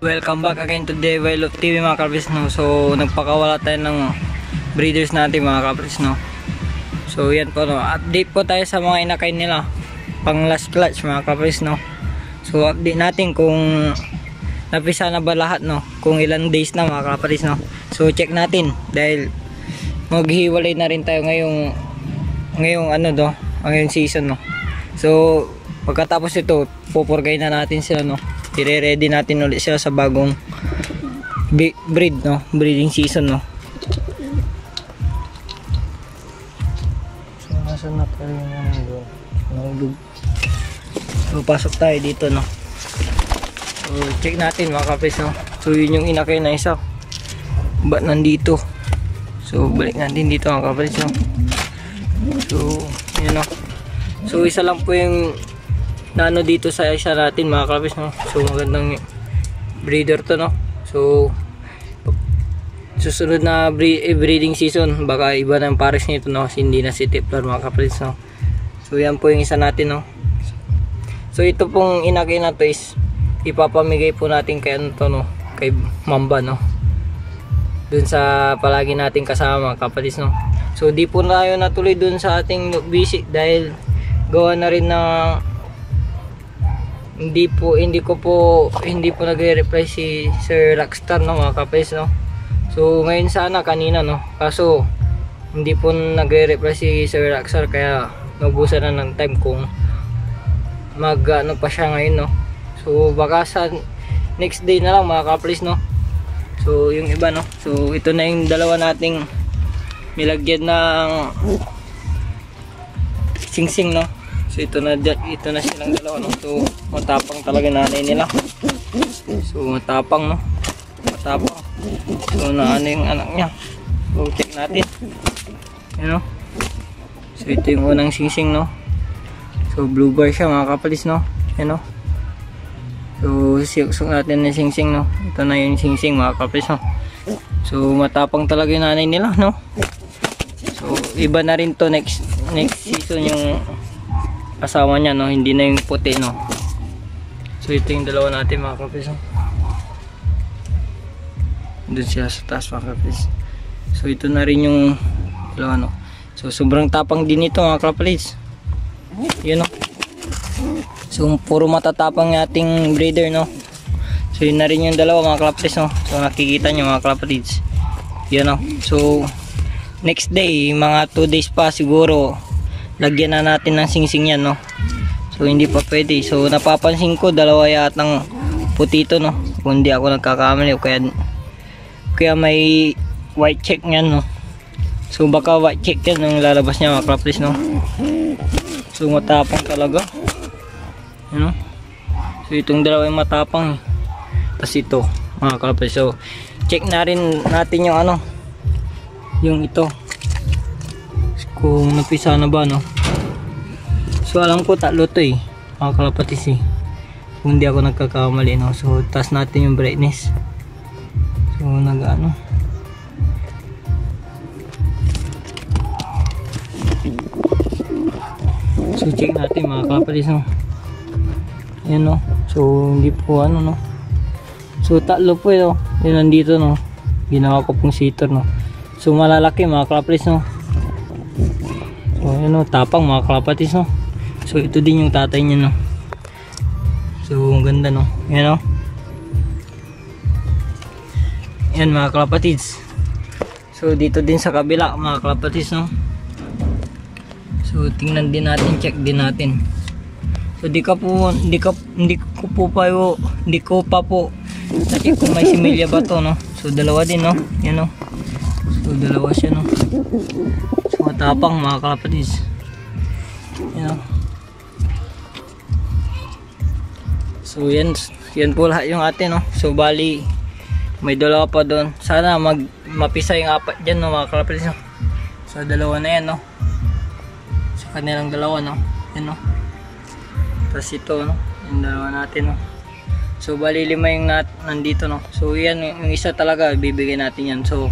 Welcome back again to the Wild of TV mga kalapis, no. So nagpakawala tayo ng breeders natin mga kalapis, no. So yan po, no. Update po tayo sa mga inakay nila pang last clutch mga kalapis, no. So update natin kung napisa na ba lahat, no, kung ilan days na mga kalapis, no. So check natin dahil maghiwalay na rin tayo ngayong ngayong season, no. So pagkatapos ito pupurgay na natin sila, no. I-ready natin ulit sila sa bagong breeding season, no. So nasan na tayo doon? So pasok tayo dito, no. So check natin mga kapis, no. So yun yung inakay na isa, ba't nandito? So balik natin dito mga kapis, no. So yun, no. So isa lang po yung nano dito sa isa natin mga kalapis, no. So magandang breeder to, no. So susunod na breeding season baka iba na yung pares nito, no, kasi hindi na si Tiplar mga kalapis, no. So yan po yung isa natin, no. So ito pong inakay na to is ipapamigay po natin kay ano to, no, kay Mamba, no, dun sa palagi natin kasama mga kalapis, no. So di po tayo natuloy dun sa ating visit dahil gawa na rin na hindi po nagre-reply si Sir Rockstar, no mga kapis, no. So ngayon sana kanina, no, kaso hindi po nagre-reply si Sir Rockstar kaya naubusan na ng time kung ano pa siya ngayon, no. So baka sa next day na lang mga kapis, no. So yung iba, no, so ito na yung dalawa nating nilagyan ng singsing, no. So ito na silang dalawa, no. So matapang talaga nanay nila. So matapang, no. Matapang. So naano yung anak niya. So check natin. Yan, no. So ito yung unang singsing, no. So blue bar siya mga kapalis, no. Yan, no. So siyuksok natin yung singsing, no. Ito na yung singsing mga kapalis, no. So matapang talaga yung nanay nila, no. So iba na rin to next season yung asawa niya, no, hindi na yung puti, no. So ito yung dalawa natin mga kapis, no. Doon siya sa taas mga kapis. So ito na rin yung dalawa, no. So sobrang tapang din ito mga kapis. Yun, no. So puro matatapang yung ating breeder, no. So yun na rin yung dalawa mga kapis, no. So nakikita nyo mga kapis. Yun, no. So next day, mga 2 days pa siguro lagyan na natin ng singsing yan, no. So hindi pa pwede. So napapansin ko dalawa yatang putito, no, kung hindi ako nagkakamali, kaya may white check nyan, no. So baka white check yan yung lalabas niya mga kapis, no. So matapang talaga, you know? So itong dalawa yung matapang, tapos ito mga kapis. So check na rin natin yung yung ito kung napisa na ba, no. So alam ko tatlo to mga kalapatis, kung hindi ako nagkakamali, no. So taas natin yung brightness. So so check natin mga kalapatis, no. Ayan, no. So hindi po no. So tatlo po yun nandito, no. Ginawa ko pong sitter, no. So malalaki mga kalapatis, no. So yun, no, tapang mga kalapatis, no. So ito din yung tatay niya, no. So ang ganda, no. Yan, no. Yan mga kalapatis. So dito din sa kabila mga kalapatis, no. So tingnan din natin, check din natin. So hindi ko pa po check kung may similya ba to, no. So dalawa din, no. Yan, no. So dalawa siya, no. So matapang mga kalapatis. Yan, no. So yan po lahat yung atin, no. So bali may dalawa pa doon. Sana mapisa yung apat dyan, no mga kalapatis, no. So dalawa na yan, no. Sa kanilang dalawa, no. Yan, no. Tapos ito, no, yung dalawa natin, no. So bali 5 yung nandito, no. So yan yung isa talaga bibigay natin yan. So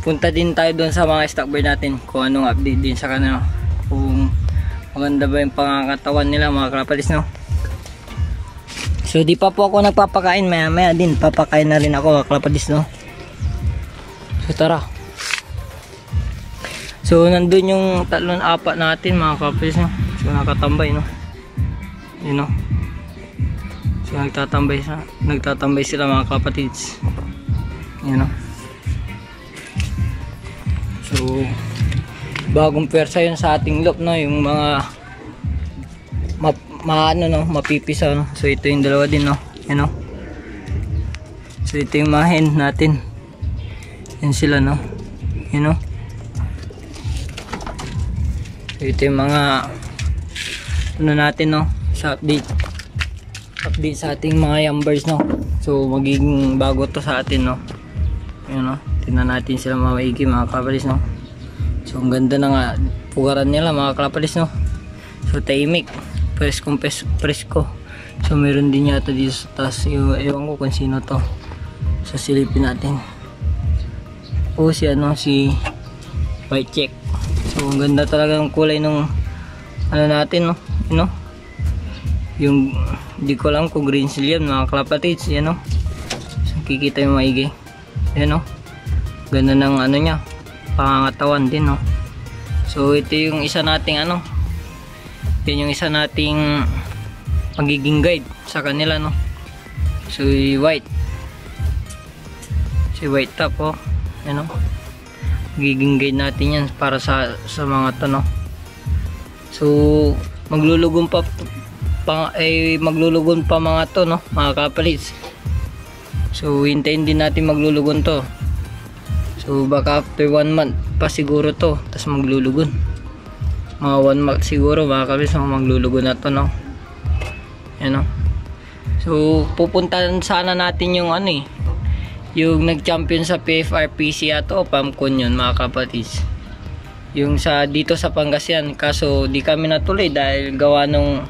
punta din tayo doon sa mga stock bird natin kung anong update din sa kanila, kung maganda ba yung pangangatawan nila mga kalapatis, no. So di pa po ako nagpapakain, maya maya din papakain na rin ako mga kapadis, no. So tara. So nandun yung 3-4 natin mga kapadis, no. So nakatambay, no. Yun, no. So nagtatambay sila mga kapatids. Yun, no. So bagong pwersa yun sa ating loop, no, yung mga mapipisa, no. So ito yung dalawa din, no. Yan, no. So ito yung mga hen natin. Yan sila, no. Yan, no. So ito yung mga natin, no, sa update sa ating mga yumbers, no. So magiging bago to sa atin, no. Yan, no. Tingnan natin sila maigi mga kapalis, no. So ang ganda na nga pugaran nila mga kapalis, no. So tahimik, presko. So meron din yata dito sa taas, ewan ko kung sino to. So silipin natin. Si white check. So ang ganda talaga ng kulay ng natin, no. You know? Yung di ko lang kung green seal yan mga kalapatids, yan, no. So kikita yung maigi. Yan, no. Ganda ng niya, pangangatawan din, no. So ito yung isa nating yan yung isa nating magiging guide sa kanila, no. So si white top, oh. Yan, no. Magiging guide natin yan para sa mga to, no. So maglulugon pa mga to, no, mga kapalids. So hintayin din natin maglulugon to. So baka after 1 month pa siguro to, tas maglulugon. Mga 1 month siguro mga kapalids, maglulugon na to, no. Yan, no. So pupuntahan sana natin yung yung nag-champion sa PFRPC ato, Pamcon yun mga kapalids. Yung dito sa Pangasinan, kaso di kami natuloy dahil gawa nung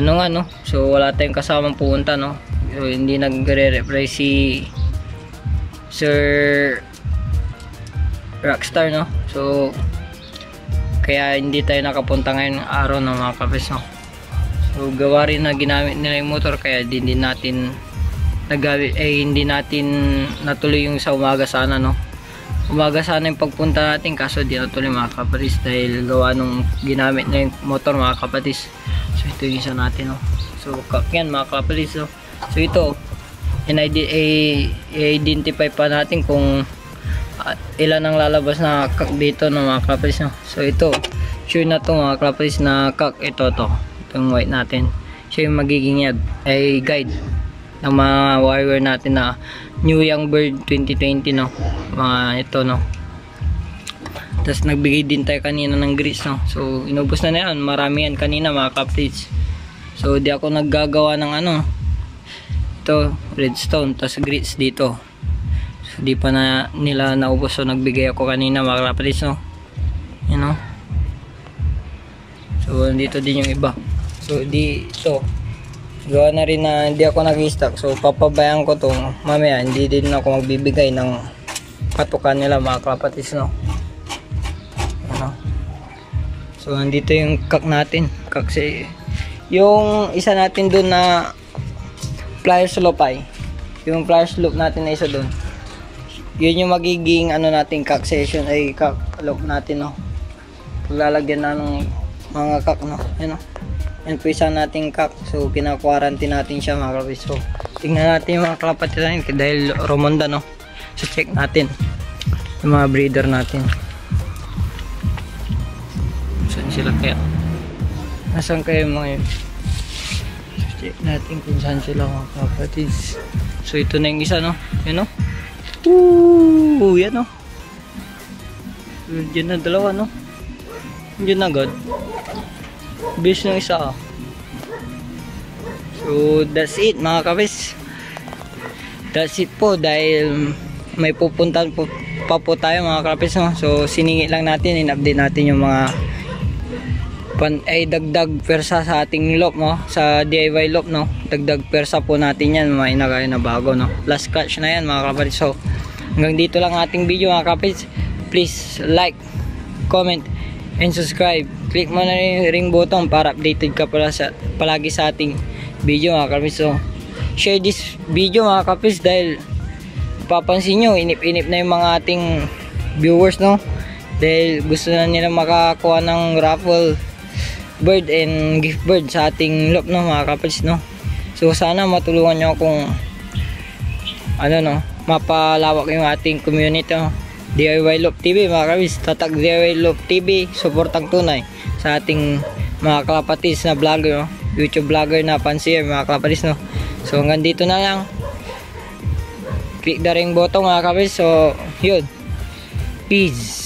no. So wala tayong kasamang pupunta, no. So hindi nagre-reply si Sir Rockstar, no. So kaya hindi tayo nakapunta ngayon araw ng mga kapis, no. So gawa rin na ginamit nila yung motor, kaya hindi natin natuloy yung sa umaga sana, no. Umaga sana yung pagpunta natin, kaso di natuloy mga kapatis dahil gawa nung ginamit na yung motor mga kapatis. So ito yung isa natin, no. So yan mga kapatis, no. So ito i-identify pa natin kung ilan ang lalabas na kak dito, no, mga kapatis, no. So ito sure na to mga kapatis na kak, itong white natin. Siya yung magiging guide ng mga wire natin na New Young Bird 2020, no. Mga ito, no. Tapos nagbigay din tayo kanina ng grease, no. So inubos na yan, marami yan kanina mga kaptids. So di ako naggagawa ng ito redstone, tapos grease dito. So di pa na nila naubos, so nagbigay ako kanina mga kaptids, no. You know. So dito din yung iba. So dito gawa na rin na hindi ako nag-stock, so papabayaan ko to mamaya, hindi din ako magbibigay ng patukan nila mga kapatis, no. So nandito yung kak natin, yung isa natin dun na pliers loop, yung pliers loop natin na isa dun, yun yung magiging natin kak session, kak loop natin, no. Paglalagyan na ng mga kak, no. Yan, no. Yan po isa nating kak. So kina-quarantine natin siya mga kapis. So tingnan natin yung mga kalapati natin dahil Romonda, no. So check natin yung mga breeder natin. Saan sila kaya? Nasaan kaya yung mga yun? So check natin kung saan sila mga kapatids. So ito na yung isa, no. Yan, no. Yan, no. Diyan na dalawa, no. Diyan na agad. Bis ng isa. So that's it mga kapis. That's it po, dahil may pupuntahan pa po tayo mga kapis, no? So siningi lang natin, in-update natin yung mga dagdag persa sa ating loop, no? Sa DIY loop, no? Dagdag persa po natin yan, mga inagay na bago, no? Last catch na yan mga kapis. So hanggang dito lang ating video mga kapis. Please like, comment, and subscribe. Click mo na yung ring button para updated ka palagi sa ating video mga kalapis. So share this video mga kalapis dahil papansin nyo inip-inip na yung mga ating viewers, no, dahil gusto na nila makakuha ng raffle bird and gift bird sa ating loop, no mga kalapis, no. So sana matulungan nyo kung ano, no, mapalawak yung ating community, no? DIY Loop TV mga kalapis, tatag DIY Loop TV, suportang tunay sa ating mga kalapatis na vlogger, no? YouTube vlogger na pansier mga kalapatis, no. So hanggang dito na lang, click the ring button mga kalapis. So yun, peace.